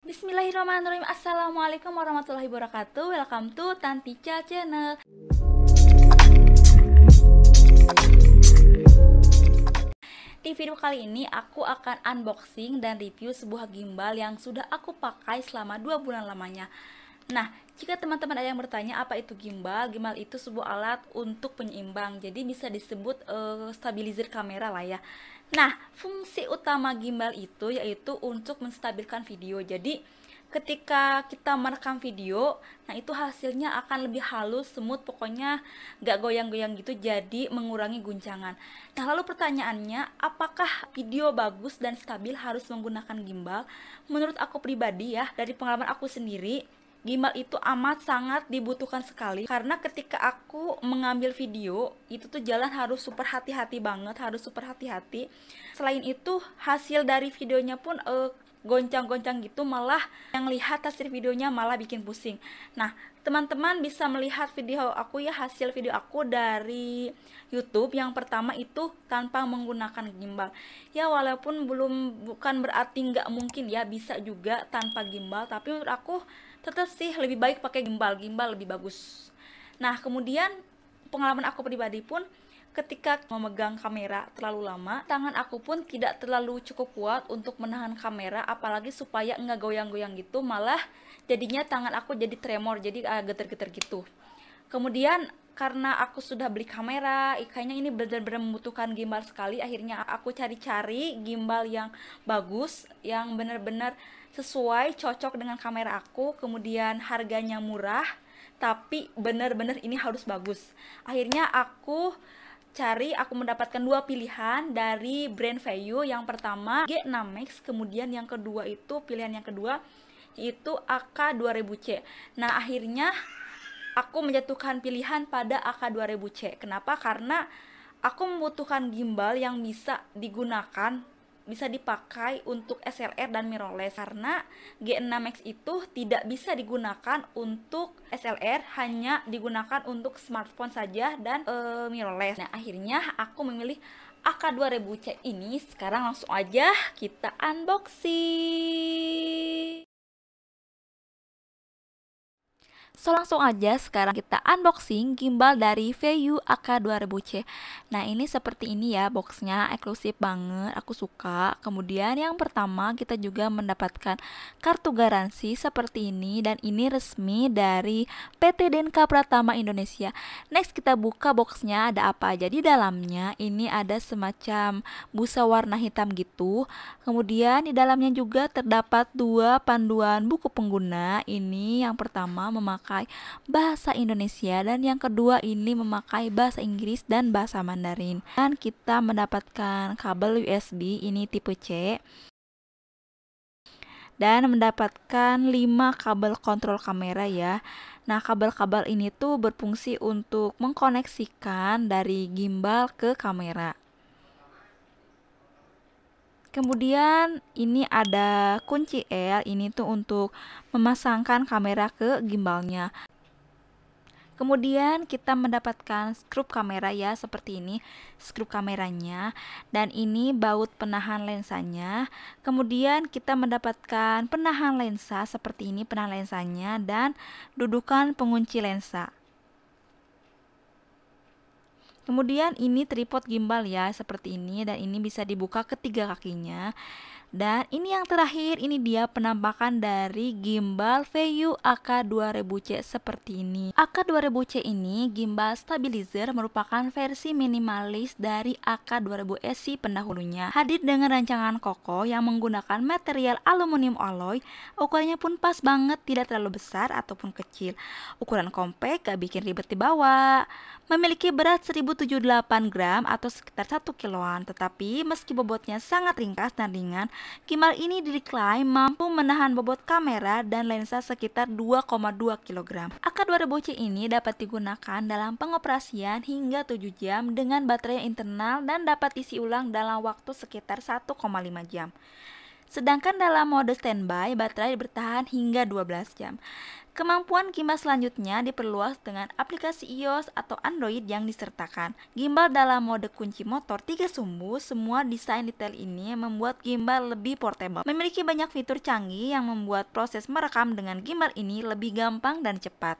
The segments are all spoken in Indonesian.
Bismillahirrahmanirrahim. Assalamualaikum warahmatullahi wabarakatuh. Welcome to Tantica Channel. Di video kali ini aku akan unboxing dan review sebuah gimbal yang sudah aku pakai selama 2 bulan lamanya. Nah, jika teman-teman ada yang bertanya apa itu gimbal, gimbal itu sebuah alat untuk penyeimbang. Jadi bisa disebut stabilizer kamera lah ya. Nah, fungsi utama gimbal itu yaitu untuk menstabilkan video. Jadi ketika kita merekam video, nah itu hasilnya akan lebih halus, smooth, pokoknya gak goyang-goyang gitu, jadi mengurangi guncangan. Nah, lalu pertanyaannya, apakah video bagus dan stabil harus menggunakan gimbal? Menurut aku pribadi ya, dari pengalaman aku sendiri, gimbal itu amat sangat dibutuhkan sekali, karena ketika aku mengambil video itu tuh jalan harus super hati-hati banget, harus super hati-hati. Selain itu hasil dari videonya pun goncang-goncang gitu, malah yang lihat hasil videonya malah bikin pusing. Nah, teman-teman bisa melihat video aku ya, hasil video aku dari YouTube yang pertama itu tanpa menggunakan gimbal. Ya walaupun bukan berarti nggak mungkin ya, bisa juga tanpa gimbal, tapi menurut aku tetap sih lebih baik pakai gimbal lebih bagus. Nah, kemudian pengalaman aku pribadi pun ketika memegang kamera terlalu lama, tangan aku pun tidak terlalu cukup kuat untuk menahan kamera, apalagi supaya nggak goyang-goyang gitu, malah jadinya tangan aku jadi tremor, jadi geter-geter gitu. Kemudian karena aku sudah beli kamera, kayaknya ini benar-benar membutuhkan gimbal sekali, akhirnya aku cari-cari gimbal yang bagus, yang benar-benar sesuai, cocok dengan kamera aku, kemudian harganya murah, tapi benar-benar ini harus bagus. Akhirnya aku mendapatkan dua pilihan dari brand Vayu. Yang pertama G6 Max, kemudian yang kedua itu pilihan yang kedua yaitu AK2000C. Nah, akhirnya aku menjatuhkan pilihan pada AK2000C. Kenapa? Karena aku membutuhkan gimbal yang bisa digunakan, bisa dipakai untuk SLR dan mirrorless, karena G6X itu tidak bisa digunakan untuk SLR, hanya digunakan untuk smartphone saja dan mirrorless. Nah, akhirnya aku memilih AK2000C ini. Sekarang langsung aja kita unboxing. So, langsung aja sekarang kita unboxing gimbal dari Vayu AK2000C. Nah, ini seperti ini ya boxnya, eksklusif banget, aku suka. Kemudian yang pertama kita juga mendapatkan kartu garansi seperti ini, dan ini resmi dari PT Denka Pratama Indonesia. Next kita buka boxnya, ada apa aja di dalamnya. Ini ada semacam busa warna hitam gitu. Kemudian di dalamnya juga terdapat dua panduan buku pengguna. Ini yang pertama memakai bahasa Indonesia dan yang kedua ini memakai bahasa Inggris dan bahasa Mandarin. Dan kita mendapatkan kabel USB ini tipe C, dan mendapatkan 5 kabel kontrol kamera ya. Nah, kabel-kabel ini tuh berfungsi untuk mengkoneksikan dari gimbal ke kamera. Kemudian ini ada kunci L, ini tuh untuk memasangkan kamera ke gimbalnya. Kemudian kita mendapatkan skrup kamera ya, seperti ini skrup kameranya, dan ini baut penahan lensanya. Kemudian kita mendapatkan penahan lensa seperti ini, penahan lensanya, dan dudukan pengunci lensa. Kemudian ini tripod gimbal ya, seperti ini, dan ini bisa dibuka ketiga kakinya. Dan ini yang terakhir, ini dia penampakan dari gimbal Vayu AK2000C seperti ini. AK2000C ini gimbal stabilizer, merupakan versi minimalis dari AK2000SC pendahulunya. Hadir dengan rancangan kokoh yang menggunakan material aluminium alloy. Ukurannya pun pas banget, tidak terlalu besar ataupun kecil. Ukuran compact, gak bikin ribet dibawa. Memiliki berat 1078 gram atau sekitar 1 kiloan, tetapi meski bobotnya sangat ringkas dan ringan, gimbal ini diklaim mampu menahan bobot kamera dan lensa sekitar 2,2 kg. AK2000C ini dapat digunakan dalam pengoperasian hingga 7 jam dengan baterai internal dan dapat isi ulang dalam waktu sekitar 1,5 jam. Sedangkan dalam mode standby, baterai bertahan hingga 12 jam. Kemampuan gimbal selanjutnya diperluas dengan aplikasi iOS atau Android yang disertakan. Gimbal dalam mode kunci motor 3 sumbu, semua desain detail ini membuat gimbal lebih portable. Memiliki banyak fitur canggih yang membuat proses merekam dengan gimbal ini lebih gampang dan cepat.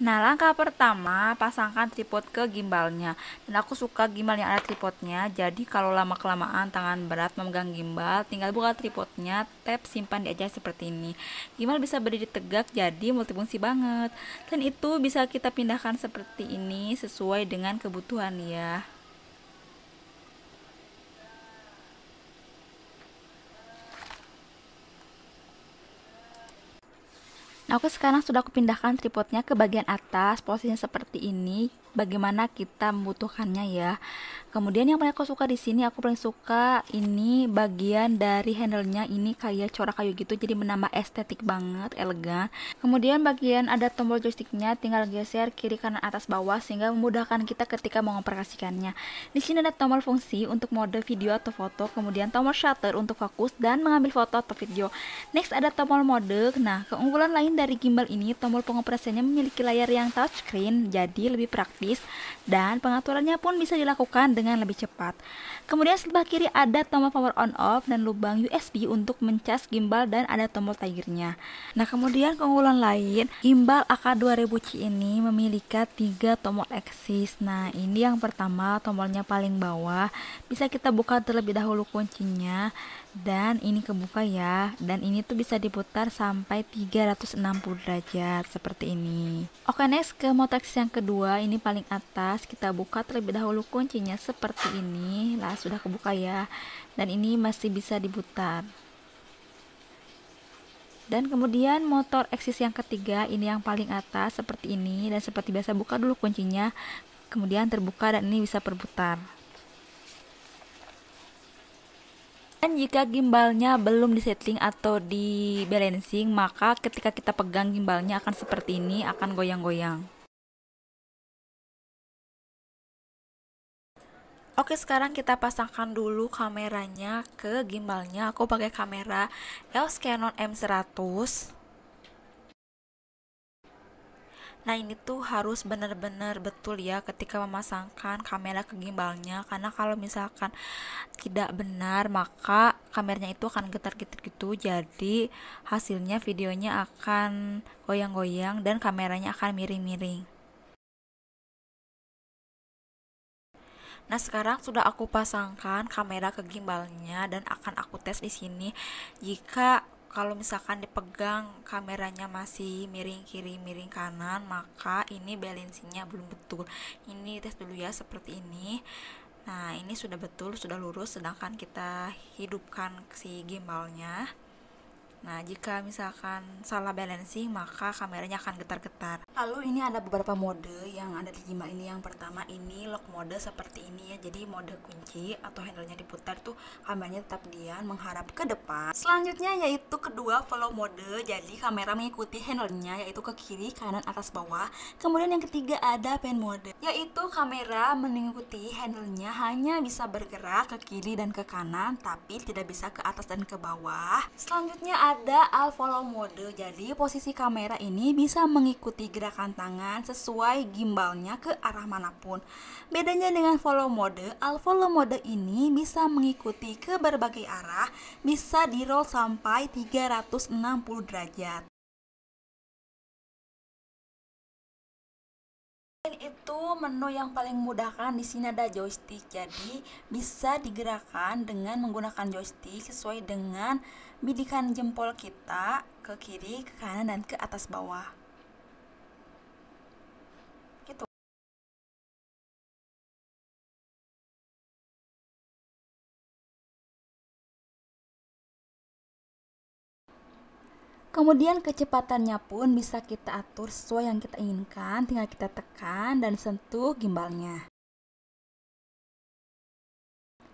Nah, langkah pertama, pasangkan tripod ke gimbalnya. Dan aku suka gimbal yang ada tripodnya, jadi kalau lama-kelamaan tangan berat memegang gimbal, tinggal buka tripodnya, tap simpan di aja seperti ini. Gimbal bisa berdiri tegak, jadi multifungsi banget. Dan itu bisa kita pindahkan seperti ini sesuai dengan kebutuhan ya. Nah, oke, sekarang sudah aku pindahkan tripodnya ke bagian atas, posisinya seperti ini. Bagaimana kita membutuhkannya ya. Kemudian yang paling aku suka di sini, aku paling suka ini bagian dari handle-nya ini kayak corak kayu gitu, jadi menambah estetik banget, elegan. Kemudian bagian ada tombol joysticknya, tinggal geser kiri kanan atas bawah sehingga memudahkan kita ketika mau mengoperasikannya. Di sini ada tombol fungsi untuk mode video atau foto, kemudian tombol shutter untuk fokus dan mengambil foto atau video. Next ada tombol mode. Nah, keunggulan lain dari gimbal ini, tombol pengoperasiannya memiliki layar yang touchscreen, jadi lebih praktis dan pengaturannya pun bisa dilakukan dengan lebih cepat. Kemudian sebelah kiri ada tombol power on off dan lubang USB untuk mencas gimbal dan ada tombol tigernya. Nah, kemudian keunggulan lain, gimbal AK2000C ini memiliki 3 tombol eksis. Nah, ini yang pertama, tombolnya paling bawah, bisa kita buka terlebih dahulu kuncinya dan ini kebuka ya, dan ini tuh bisa diputar sampai 360 derajat seperti ini. Oke, next ke mode eksis yang kedua, ini paling atas, kita buka terlebih dahulu kuncinya seperti ini. Lah, sudah kebuka ya, dan ini masih bisa diputar. Dan kemudian motor eksis yang ketiga, ini yang paling atas seperti ini, dan seperti biasa buka dulu kuncinya, kemudian terbuka dan ini bisa berputar. Dan jika gimbalnya belum disetting atau di balancing, maka ketika kita pegang gimbalnya akan seperti ini, akan goyang-goyang. Oke, sekarang kita pasangkan dulu kameranya ke gimbalnya. Aku pakai kamera EOS Canon M100. Nah, ini tuh harus benar-benar betul ya ketika memasangkan kamera ke gimbalnya, karena kalau misalkan tidak benar maka kameranya itu akan getar-getar gitu, jadi hasilnya videonya akan goyang-goyang dan kameranya akan miring-miring. Nah, sekarang sudah aku pasangkan kamera ke gimbalnya dan akan aku tes di sini. Jika kalau misalkan dipegang kameranya masih miring kiri miring kanan, maka ini balancingnya belum betul. Ini tes dulu ya seperti ini. Nah, ini sudah betul, sudah lurus, sedangkan kita hidupkan si gimbalnya. Nah, jika misalkan salah balancing, maka kameranya akan getar-getar. Lalu ini ada beberapa mode yang ada di gimbal ini. Yang pertama ini lock mode seperti ini ya. Jadi mode kunci atau handlenya diputar tuh kameranya tetap diam menghadap ke depan. Selanjutnya yaitu kedua follow mode. Jadi kamera mengikuti handlenya yaitu ke kiri, kanan, atas, bawah. Kemudian yang ketiga ada pan mode, yaitu kamera mengikuti handlenya hanya bisa bergerak ke kiri dan ke kanan, tapi tidak bisa ke atas dan ke bawah. Selanjutnya ada all follow mode. Jadi posisi kamera ini bisa mengikuti gerakan tangan sesuai gimbalnya ke arah manapun. Bedanya dengan follow mode, all follow mode ini bisa mengikuti ke berbagai arah, bisa di roll sampai 360 derajat. Itu menu yang paling memudahkan. Di sini ada joystick, jadi bisa digerakkan dengan menggunakan joystick sesuai dengan bidikan jempol kita ke kiri, ke kanan, dan ke atas bawah. Gitu. Kemudian kecepatannya pun bisa kita atur sesuai yang kita inginkan, tinggal kita tekan dan sentuh gimbalnya.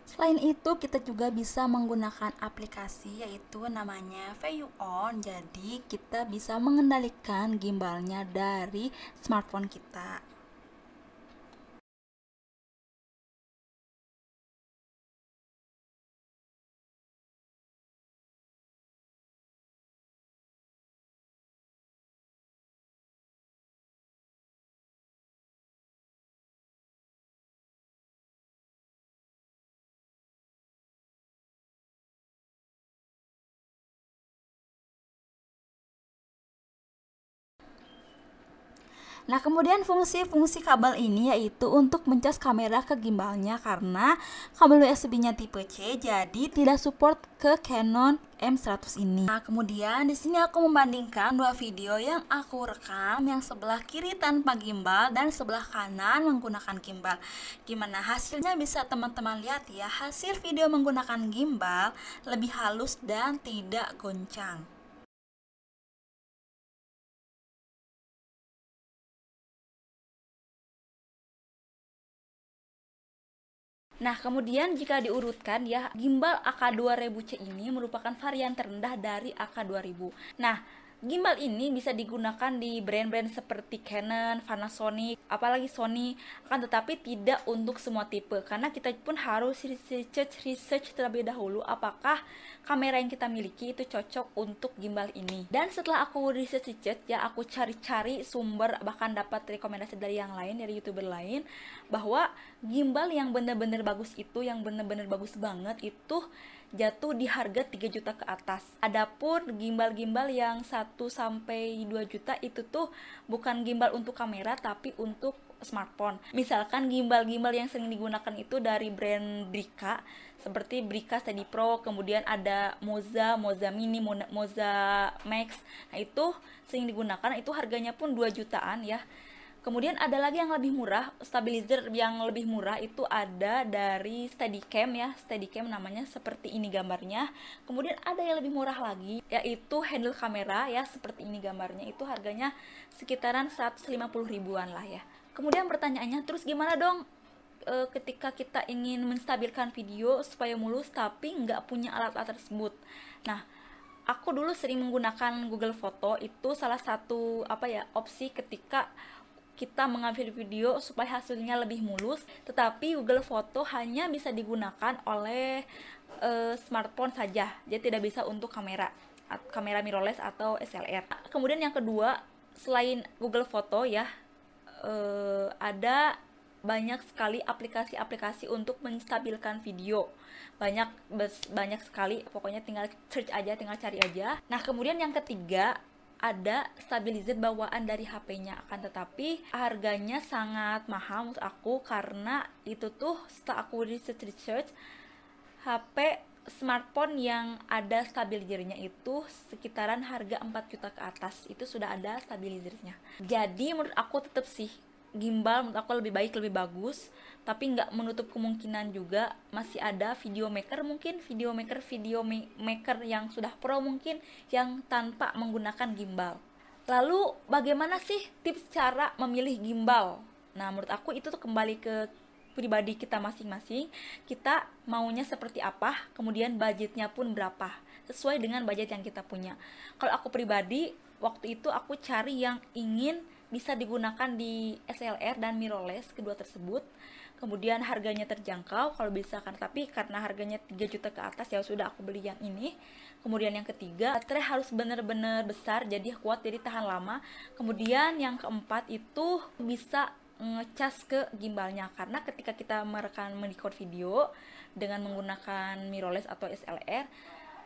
Selain itu, kita juga bisa menggunakan aplikasi yaitu namanya VU On. Jadi, kita bisa mengendalikan gimbalnya dari smartphone kita. Nah, kemudian fungsi-fungsi kabel ini yaitu untuk mencas kamera ke gimbalnya karena kabel USB-nya tipe C, jadi tidak support ke Canon M100 ini. Nah, kemudian di sini aku membandingkan dua video yang aku rekam, yang sebelah kiri tanpa gimbal dan sebelah kanan menggunakan gimbal. Gimana hasilnya bisa teman-teman lihat ya, hasil video menggunakan gimbal lebih halus dan tidak goncang. Nah, kemudian jika diurutkan ya, gimbal AK2000C ini merupakan varian terendah dari AK2000. Nah, gimbal ini bisa digunakan di brand-brand seperti Canon, Panasonic, apalagi Sony, akan tetapi tidak untuk semua tipe karena kita pun harus research terlebih dahulu apakah kamera yang kita miliki itu cocok untuk gimbal ini. Dan setelah aku research ya, aku cari-cari sumber, bahkan dapat rekomendasi dari yang lain, dari YouTuber lain, bahwa gimbal yang benar-benar bagus itu, yang benar-benar bagus banget itu jatuh di harga 3 juta ke atas. Adapun gimbal-gimbal yang 1 sampai 2 juta itu tuh bukan gimbal untuk kamera tapi untuk smartphone. Misalkan gimbal-gimbal yang sering digunakan itu dari brand Brica, seperti Brica Steady Pro, kemudian ada Moza Mini, Moza Max. Nah, itu sering digunakan, itu harganya pun 2 jutaan ya. Kemudian ada lagi yang lebih murah, stabilizer yang lebih murah itu ada dari Steadicam ya, Steadicam namanya, seperti ini gambarnya. Kemudian ada yang lebih murah lagi, yaitu handle kamera ya, seperti ini gambarnya, itu harganya sekitaran 150 ribuan lah ya. Kemudian pertanyaannya, terus gimana dong ketika kita ingin menstabilkan video supaya mulus tapi nggak punya alat-alat tersebut? Nah, aku dulu sering menggunakan Google Foto, itu salah satu opsi ketika kita mengambil video supaya hasilnya lebih mulus, tetapi Google Foto hanya bisa digunakan oleh smartphone saja, jadi tidak bisa untuk kamera mirrorless atau SLR. Kemudian yang kedua, selain Google Foto ya, ada banyak sekali aplikasi-aplikasi untuk menstabilkan video, banyak sekali, pokoknya tinggal search aja, tinggal cari aja. Nah, kemudian yang ketiga, ada stabilizer bawaan dari HP-nya, akan tetapi harganya sangat mahal menurut aku karena itu tuh setelah aku research HP smartphone yang ada stabilizernya itu sekitaran harga 4 juta ke atas, itu sudah ada stabilizernya. Jadi menurut aku tetap sih gimbal menurut aku lebih baik, lebih bagus, tapi nggak menutup kemungkinan juga masih ada video maker yang sudah pro mungkin yang tanpa menggunakan gimbal. Lalu bagaimana sih tips cara memilih gimbal? Nah, menurut aku itu tuh kembali ke pribadi kita masing-masing, kita maunya seperti apa, kemudian budgetnya pun berapa, sesuai dengan budget yang kita punya. Kalau aku pribadi, waktu itu aku cari yang ingin bisa digunakan di SLR dan mirrorless, kedua tersebut. Kemudian harganya terjangkau kalau bisa kan, tapi karena harganya 3 juta ke atas ya sudah aku beli yang ini. Kemudian yang ketiga, baterai harus benar-benar besar, jadi kuat, jadi tahan lama. Kemudian yang keempat itu bisa ngecas ke gimbalnya, karena ketika kita merekam video dengan menggunakan mirrorless atau SLR,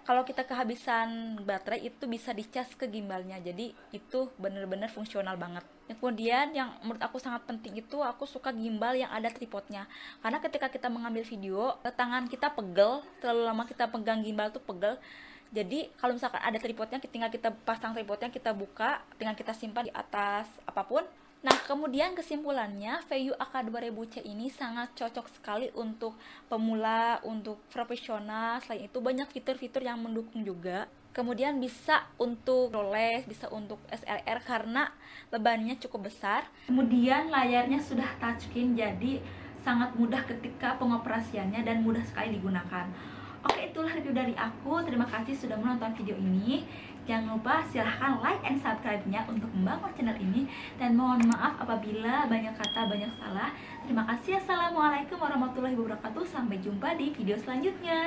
kalau kita kehabisan baterai itu bisa dicas ke gimbalnya, jadi itu benar-benar fungsional banget. Kemudian yang menurut aku sangat penting itu, aku suka gimbal yang ada tripodnya, karena ketika kita mengambil video, tangan kita pegel, terlalu lama kita pegang gimbal tuh pegel. Jadi kalau misalkan ada tripodnya, tinggal kita pasang tripodnya, kita buka, tinggal kita simpan di atas apapun. Nah, kemudian kesimpulannya, VU AK2000C ini sangat cocok sekali untuk pemula, untuk profesional. Selain itu banyak fitur-fitur yang mendukung juga. Kemudian bisa untuk mirrorless, bisa untuk SLR karena bebannya cukup besar. Kemudian layarnya sudah touchscreen, jadi sangat mudah ketika pengoperasiannya dan mudah sekali digunakan. Oke, itulah review dari aku. Terima kasih sudah menonton video ini. Jangan lupa silahkan like and subscribe-nya untuk membangun channel ini. Dan mohon maaf apabila banyak kata, banyak salah. Terima kasih. Assalamualaikum warahmatullahi wabarakatuh. Sampai jumpa di video selanjutnya.